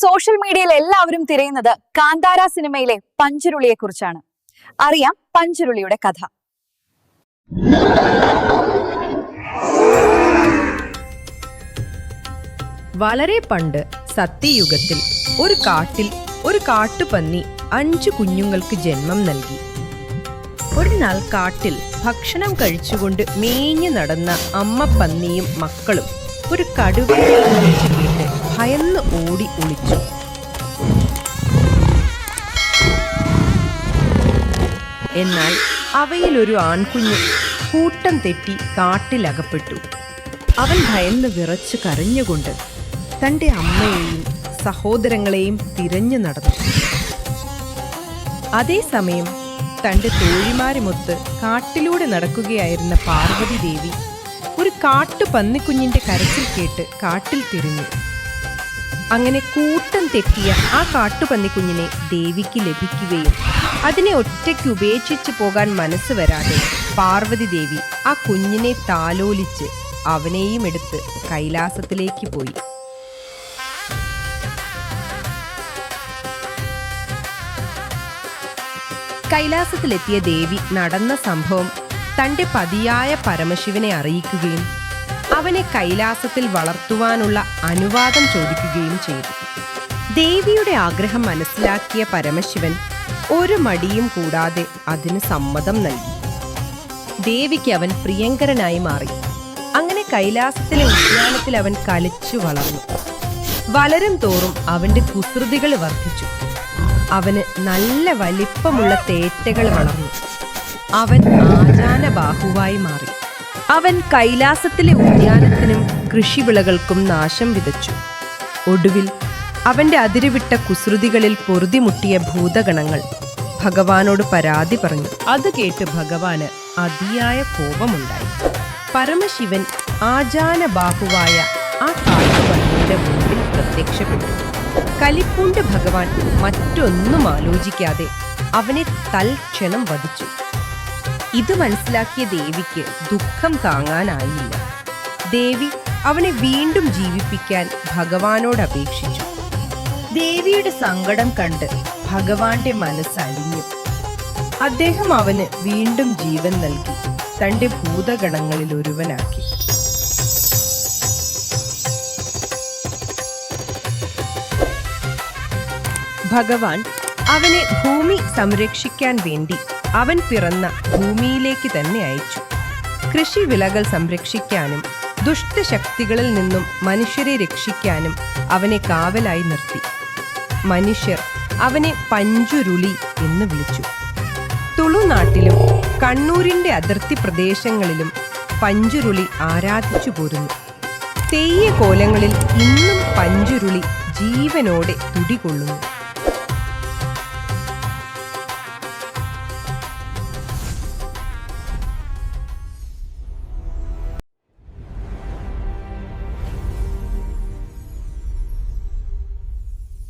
Social മീഡിയയിൽ എല്ലാവരും തിരയുന്നത് കാന്താര സിനിമയിലെ പഞ്ചുരുളിയെ കുറിച്ചാണ്. അറിയാം പഞ്ചുരുളിയുടെ കഥ. വളരെ പണ്ട് സത്യയുഗത്തിൽ ഒരു കാട്ടിൽ ഒരു കാട്ടുപന്നി 5 കുഞ്ഞുങ്ങൾക്ക് ജന്മം നൽകി. ഒരു നാൾ കാട്ടിൽ ഭക്ഷണം കഴിച്ചുകൊണ്ട് മേഞ്ഞു നടന്ന അമ്മ പന്നിയും മക്കളും ഒരു കടുവയെ വിളിച്ചു കേട്ട് ഭയന്ന് ഓടി ഒളിച്ചു. എന്നാൽ അവയിൽ ഒരു ആൺകുഞ്ഞ് കൂട്ടം തെറ്റി കാട്ടിലകപ്പെട്ടു. അവൻ ഭയന്ന് വിറച്ച് കരഞ്ഞുകൊണ്ട് തൻ്റെ അമ്മയെയും സഹോദരങ്ങളെയും തിരഞ്ഞു നടന്നു. അതേസമയം തൻ്റെ തോഴിമാരുമൊത്ത് കാട്ടിലൂടെ നടക്കുകയായിരുന്ന പാർവതി ദേവി ഒരു കാട്ടുപന്നിക്കുഞ്ഞിന്റെ കരച്ചിൽ കേട്ട് കാട്ടിൽ തിരിഞ്ഞു. അങ്ങനെ കൂട്ടം തെറ്റിയ ആ കാട്ടുപന്നിക്കുഞ്ഞിനെ ദേവിക്ക് ലഭിക്കുകയും അതിനെ ഒറ്റയ്ക്ക് ഉപേക്ഷിച്ചു പോകാൻ മനസ്സ് വരാതെ പാർവതി ദേവി ആ കുഞ്ഞിനെ താലോലിച്ച് അവനെയും എടുത്ത് കൈലാസത്തിലേക്ക് പോയി. കൈലാസത്തിലെത്തിയ ദേവി നടന്ന സംഭവം തൻ്റെ പതിയായ പരമശിവനെ അറിയിക്കുകയും അവനെ കൈലാസത്തിൽ വളർത്തുവാനുള്ള അനുവാദം ചോദിക്കുകയും ചെയ്തു. ദേവിയുടെ ആഗ്രഹം മനസ്സിലാക്കിയ പരമശിവൻ ഒരു മടിയും കൂടാതെ അതിന് സമ്മതം നൽകി. ദേവിക്ക് അവൻ പ്രിയങ്കരനായി മാറി. അങ്ങനെ കൈലാസത്തിലെ ഉദ്യാനത്തിൽ അവൻ കളിച്ചു വളർന്നു. വളരും തോറും അവന്റെ കുസൃതികൾ വർദ്ധിച്ചു. അവന് നല്ല വലിപ്പമുള്ള തേറ്റകൾ വളർന്നു. അവൻ ആചാനബാഹുവായി മാറി. അവൻ കൈലാസത്തിലെ ഉദ്യാനത്തിനും കൃഷിവിളകൾക്കും നാശം വിതച്ചു. ഒടുവിൽ അവന്റെ അതിരുവിട്ട കുസൃതികളിൽ പൊറുതിമുട്ടിയ ഭൂതഗണങ്ങൾ ഭഗവാനോട് പരാതി പറഞ്ഞു. അത് കേട്ട് ഭഗവാന് അതിയായ കോപമുണ്ടായി. പരമശിവൻ ആചാനബാഹുവായ ആ കാട്ടുപന്നിയുടെ മുമ്പിൽ പ്രത്യക്ഷപ്പെട്ടു. കലിപ്പൂണ്ട് ഭഗവാൻ മറ്റൊന്നും ആലോചിക്കാതെ അവനെ തൽക്ഷണം വധിച്ചു. ഇത് മനസ്സിലാക്കിയ ദേവിക്ക് ദുഃഖം താങ്ങാനായില്ല. ദേവി അവനെ വീണ്ടും ജീവിപ്പിക്കാൻ ഭഗവാനോട് അപേക്ഷിച്ചു. ദേവിയുടെ സങ്കടം കണ്ട് ഭഗവാന്റെ മനസ്സലിഞ്ഞു. അദ്ദേഹം അവന് വീണ്ടും ജീവൻ നൽകി തന്റെ ഭൂതഗണങ്ങളിൽ ഒരുവനാക്കി. ഭഗവാൻ അവനെ ഭൂമി സംരക്ഷിക്കാൻ വേണ്ടി അവൻ പിറന്ന ഭൂമിയിലേക്ക് തന്നെ അയച്ചു. കൃഷിവിളകൾ സംരക്ഷിക്കാനും ദുഷ്ടശക്തികളിൽ നിന്നും മനുഷ്യരെ രക്ഷിക്കാനും അവനെ കാവലായി നിർത്തി. മനുഷ്യർ അവനെ പഞ്ചുരുളി എന്ന് വിളിച്ചു. തുളുനാട്ടിലും കണ്ണൂരിന്റെ അതിർത്തി പ്രദേശങ്ങളിലും പഞ്ചുരുളി ആരാധിച്ചു പോരുന്നു. തെയ്യ കോലങ്ങളിൽ ഇന്നും പഞ്ചുരുളി ജീവനോടെ തുടികൊള്ളുന്നു.